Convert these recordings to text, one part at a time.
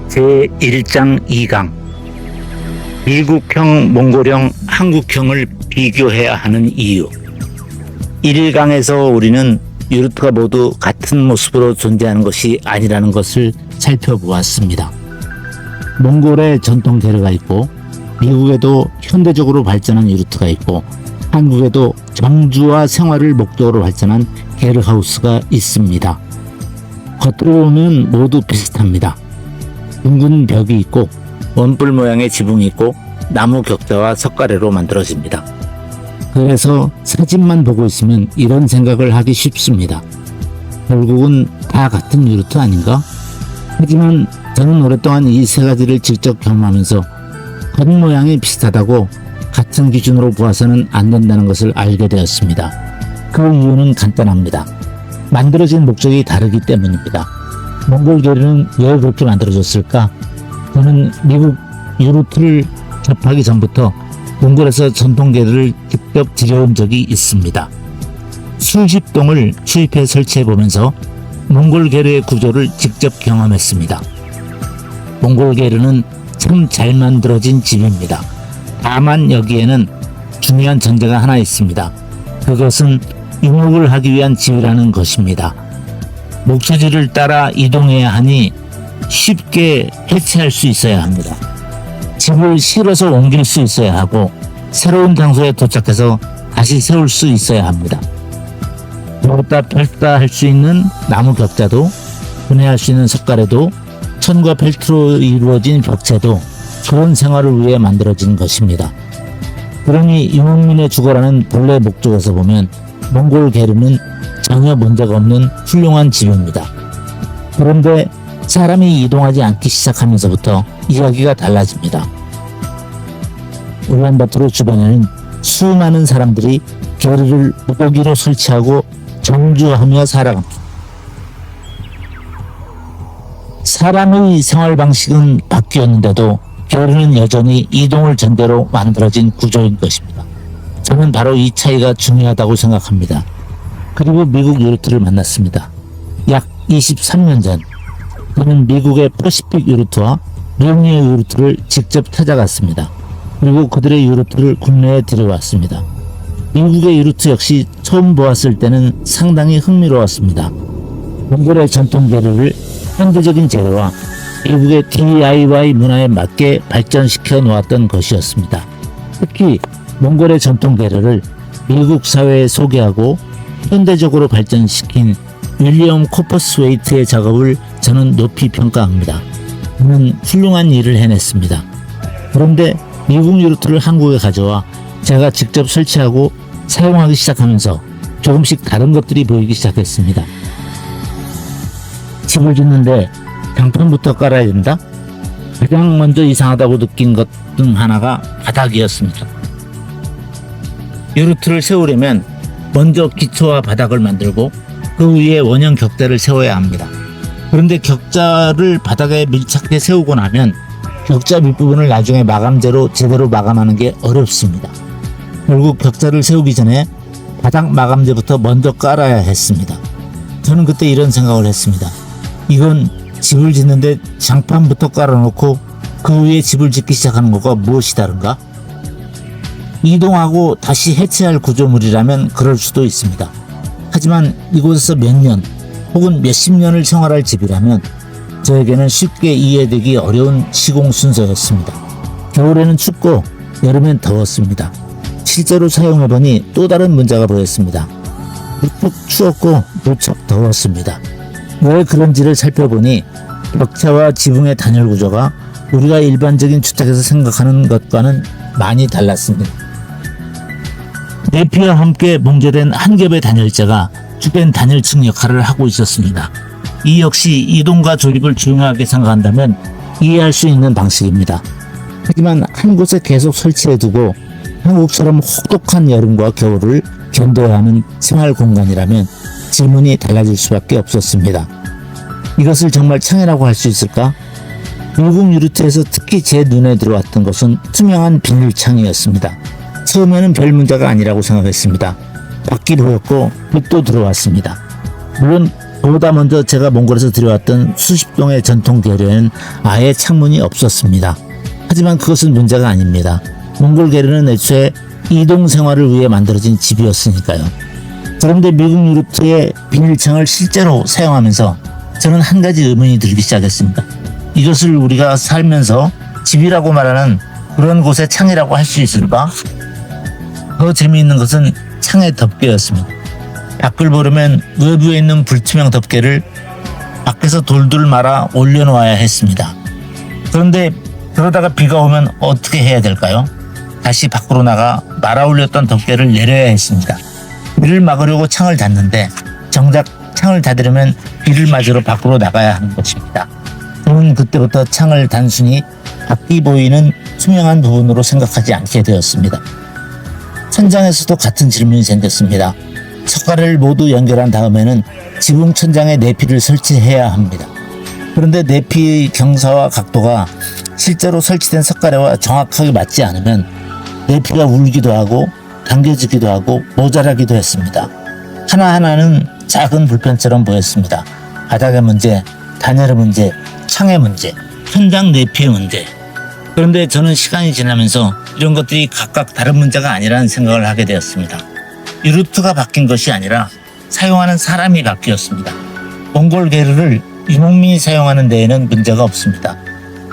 제1장 2강 미국형, 몽골형, 한국형을 비교해야 하는 이유. 1강에서 우리는 유르트가 모두 같은 모습으로 존재하는 것이 아니라는 것을 살펴보았습니다. 몽골에 전통 게르가 있고, 미국에도 현대적으로 발전한 유르트가 있고, 한국에도 정주와 생활을 목적으로 발전한 게르하우스가 있습니다. 겉으로 보면 모두 비슷합니다. 둥근 벽이 있고 원뿔 모양의 지붕이 있고 나무 격자와 석가래로 만들어집니다. 그래서 사진만 보고 있으면 이런 생각을 하기 쉽습니다. 결국은 다 같은 유르트 아닌가? 하지만 저는 오랫동안 이 세 가지를 직접 경험하면서 겉모양이 비슷하다고 같은 기준으로 보아서는 안 된다는 것을 알게 되었습니다. 그 이유는 간단합니다. 만들어진 목적이 다르기 때문입니다. 몽골 게르는 왜 그렇게 만들어졌을까? 저는 미국 유르트를 접하기 전부터 몽골에서 전통 게르를 직접 들여온 적이 있습니다. 수십 동을 수입해 설치해 보면서 몽골 게르의 구조를 직접 경험했습니다. 몽골 게르는 참 잘 만들어진 집입니다. 다만 여기에는 중요한 전제가 하나 있습니다. 그것은 유목을 하기 위한 집이라는 것입니다. 목초지를 따라 이동해야 하니 쉽게 해체할 수 있어야 합니다. 집을 실어서 옮길 수 있어야 하고 새로운 장소에 도착해서 다시 세울 수 있어야 합니다. 들었다 펼다 할 수 있는 나무 격자도, 분해할 수 있는 석가래도, 천과 펠트로 이루어진 벽체도 그런 생활을 위해 만들어진 것입니다. 그러니 유목민의 주거라는 본래 목적에서 보면 몽골 게르는 전혀 문제가 없는 훌륭한 집입니다. 그런데 사람이 이동하지 않기 시작하면서부터 이야기가 달라집니다. 울란바토르 주변에는 수많은 사람들이 게르를 무더기로 설치하고 정주하며 살아갑니다. 사람의 생활 방식은 바뀌었는데도 게르는 여전히 이동을 전제로 만들어진 구조인 것입니다. 저는 바로 이 차이가 중요하다고 생각합니다. 그리고 미국 유르트를 만났습니다. 약 23년 전 저는 미국의 퍼시픽 유르트와 르니에 유르트를 직접 찾아갔습니다. 그리고 그들의 유르트를 국내에 들여왔습니다. 미국의 유르트 역시 처음 보았을 때는 상당히 흥미로웠습니다. 몽골의 전통 게르를 현대적인 재료와 미국의 DIY 문화에 맞게 발전시켜 놓았던 것이었습니다. 특히 몽골의 전통 게르를 미국 사회에 소개하고 현대적으로 발전시킨 윌리엄 코퍼스웨이트의 작업을 저는 높이 평가합니다. 그는 훌륭한 일을 해냈습니다. 그런데 미국 유르트를 한국에 가져와 제가 직접 설치하고 사용하기 시작하면서 조금씩 다른 것들이 보이기 시작했습니다. 집을 짓는데 장판부터 깔아야 된다? 가장 먼저 이상하다고 느낀 것 중 하나가 바닥이었습니다. 유르트를 세우려면 먼저 기초와 바닥을 만들고 그 위에 원형 격자를 세워야 합니다. 그런데 격자를 바닥에 밀착해 세우고 나면 격자 밑부분을 나중에 마감재로 제대로 마감하는 게 어렵습니다. 결국 격자를 세우기 전에 바닥 마감재부터 먼저 깔아야 했습니다. 저는 그때 이런 생각을 했습니다. 이건 집을 짓는데 장판부터 깔아놓고 그 위에 집을 짓기 시작하는 것과 무엇이 다른가? 이동하고 다시 해체할 구조물이라면 그럴 수도 있습니다. 하지만 이곳에서 몇 년 혹은 몇십 년을 생활할 집이라면 저에게는 쉽게 이해되기 어려운 시공 순서였습니다. 겨울에는 춥고 여름엔 더웠습니다. 실제로 사용해보니 또 다른 문제가 보였습니다. 무척 추웠고 무척 더웠습니다. 왜 그런지를 살펴보니 벽체와 지붕의 단열 구조가 우리가 일반적인 주택에서 생각하는 것과는 많이 달랐습니다. 내피와 함께 봉제된 한 겹의 단열재가 주변 단열층 역할을 하고 있었습니다. 이 역시 이동과 조립을 중요하게 생각한다면 이해할 수 있는 방식입니다. 하지만 한 곳에 계속 설치해두고 한국처럼 혹독한 여름과 겨울을 견뎌야 하는 생활 공간이라면 질문이 달라질 수밖에 없었습니다. 이것을 정말 창이라고 할 수 있을까? 미국 유르트에서 특히 제 눈에 들어왔던 것은 투명한 비닐창이었습니다. 처음에는 별 문제가 아니라고 생각했습니다. 밖이 보였고 빛도 들어왔습니다. 물론 보다 먼저 제가 몽골에서 들여왔던 수십 동의 전통 계류에는 아예 창문이 없었습니다. 하지만 그것은 문제가 아닙니다. 몽골 계류는 애초에 이동 생활을 위해 만들어진 집이었으니까요. 그런데 미국 유로트의 비닐창을 실제로 사용하면서 저는 한 가지 의문이 들기 시작했습니다. 이것을 우리가 살면서 집이라고 말하는 그런 곳에 창이라고 할 수 있을까? 더 재미있는 것은 창의 덮개였습니다. 밖을 보려면 외부에 있는 불투명 덮개를 밖에서 돌돌 말아 올려놓아야 했습니다. 그런데 그러다가 비가 오면 어떻게 해야 될까요? 다시 밖으로 나가 말아 올렸던 덮개를 내려야 했습니다. 비를 막으려고 창을 닫는데 정작 창을 닫으려면 비를 맞으러 밖으로 나가야 하는 것입니다. 저는 그때부터 창을 단순히 밖이 보이는 투명한 부분으로 생각하지 않게 되었습니다. 천장에서도 같은 질문이 생겼습니다. 석가래를 모두 연결한 다음에는 지붕 천장에 내피를 설치해야 합니다. 그런데 내피의 경사와 각도가 실제로 설치된 석가래와 정확하게 맞지 않으면 내피가 울기도 하고 당겨지기도 하고 모자라기도 했습니다. 하나하나는 작은 불편처럼 보였습니다. 바닥의 문제, 단열의 문제, 창의 문제, 천장 내피의 문제. 그런데 저는 시간이 지나면서 이런 것들이 각각 다른 문제가 아니라는 생각을 하게 되었습니다. 유로트가 바뀐 것이 아니라 사용하는 사람이 바뀌었습니다. 몽골 계류를 유목민이 사용하는 데에는 문제가 없습니다.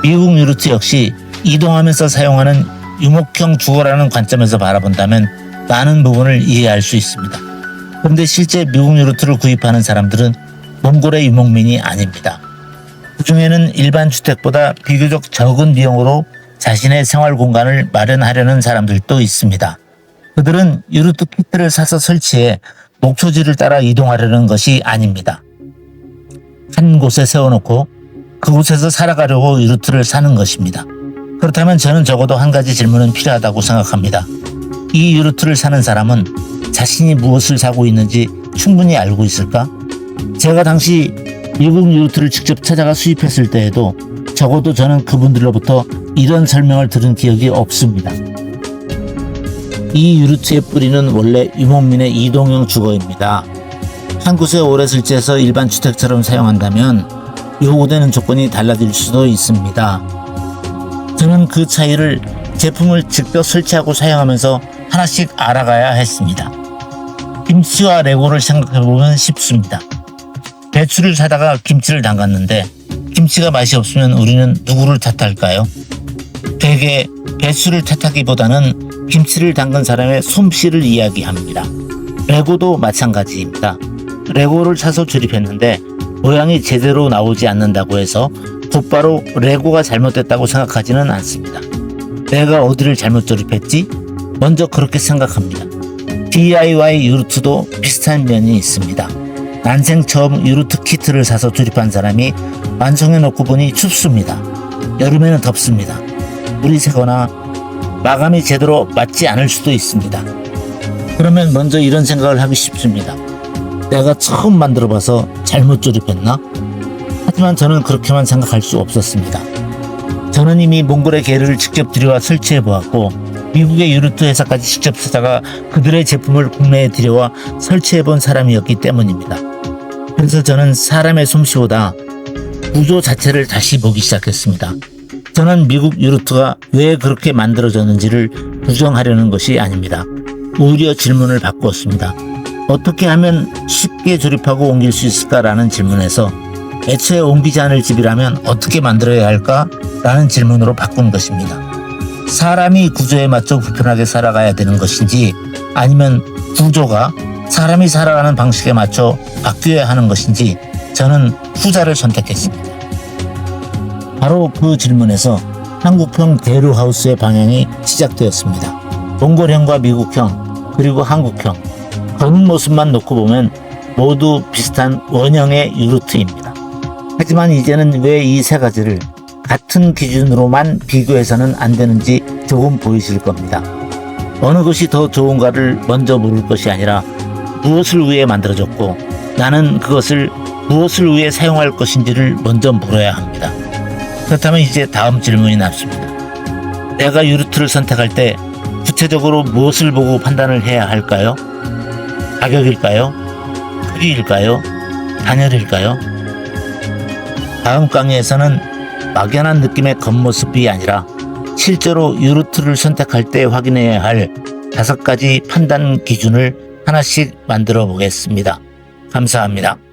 미국 유로트 역시 이동하면서 사용하는 유목형 주거라는 관점에서 바라본다면 많은 부분을 이해할 수 있습니다. 그런데 실제 미국 유로트를 구입하는 사람들은 몽골의 유목민이 아닙니다. 그 중에는 일반 주택보다 비교적 적은 비용으로 자신의 생활 공간을 마련하려는 사람들도 있습니다. 그들은 유로트 키트를 사서 설치해 목초지를 따라 이동하려는 것이 아닙니다. 한 곳에 세워놓고 그곳에서 살아가려고 유로트를 사는 것입니다. 그렇다면 저는 적어도 한 가지 질문은 필요하다고 생각합니다. 이 유로트를 사는 사람은 자신이 무엇을 사고 있는지 충분히 알고 있을까? 제가 당시 미국 유로트를 직접 찾아가 수입했을 때에도 적어도 저는 그분들로부터 이런 설명을 들은 기억이 없습니다. 이 유로트의 뿌리는 원래 유목민의 이동형 주거입니다. 한 곳에 오래 설치해서 일반 주택처럼 사용한다면 요구되는 조건이 달라질 수도 있습니다. 저는 그 차이를 제품을 직접 설치하고 사용하면서 하나씩 알아가야 했습니다. 김치와 레고를 생각해보면 쉽습니다. 배추를 사다가 김치를 담갔는데 김치가 맛이 없으면 우리는 누구를 탓할까요? 대개 배추를 탓하기보다는 김치를 담근 사람의 솜씨를 이야기합니다. 레고도 마찬가지입니다. 레고를 사서 조립했는데 모양이 제대로 나오지 않는다고 해서 곧바로 레고가 잘못됐다고 생각하지는 않습니다. 내가 어디를 잘못 조립했지? 먼저 그렇게 생각합니다. DIY 유로트도 비슷한 면이 있습니다. 난생 처음 유로트 키트를 사서 조립한 사람이 완성해 놓고 보니 춥습니다. 여름에는 덥습니다. 물이 새거나 마감이 제대로 맞지 않을 수도 있습니다. 그러면 먼저 이런 생각을 하기 쉽습니다. 내가 처음 만들어봐서 잘못 조립했나? 하지만 저는 그렇게만 생각할 수 없었습니다. 저는 이미 몽골의 계류를 직접 들여와 설치해보았고 미국의 유로트 회사까지 직접 찾아가 그들의 제품을 국내에 들여와 설치해본 사람이었기 때문입니다. 그래서 저는 사람의 솜씨보다 구조 자체를 다시 보기 시작했습니다. 저는 미국 유로트가 왜 그렇게 만들어졌는지를 부정하려는 것이 아닙니다. 오히려 질문을 바꾸었습니다. 어떻게 하면 쉽게 조립하고 옮길 수 있을까라는 질문에서 애초에 옮기지 않을 집이라면 어떻게 만들어야 할까? 라는 질문으로 바꾼 것입니다. 사람이 구조에 맞춰 불편하게 살아가야 되는 것인지 아니면 구조가 사람이 살아가는 방식에 맞춰 바뀌어야 하는 것인지 저는 후자를 선택했습니다. 바로 그 질문에서 한국형 계류하우스의 방향이 시작되었습니다. 몽골형과 미국형 그리고 한국형 겉모습만 놓고 보면 모두 비슷한 원형의 유로트입니다. 하지만 이제는 왜 이 세 가지를 같은 기준으로만 비교해서는 안 되는지 조금 보이실 겁니다. 어느 것이 더 좋은가를 먼저 물을 것이 아니라 무엇을 위해 만들어졌고 나는 그것을 무엇을 위해 사용할 것인지를 먼저 물어야 합니다. 그렇다면 이제 다음 질문이 남습니다. 내가 유로트를 선택할 때 구체적으로 무엇을 보고 판단을 해야 할까요? 가격일까요? 크기일까요? 단열일까요? 다음 강의에서는 막연한 느낌의 겉모습이 아니라 실제로 유루트를 선택할 때 확인해야 할 5가지 판단 기준을 하나씩 만들어 보겠습니다. 감사합니다.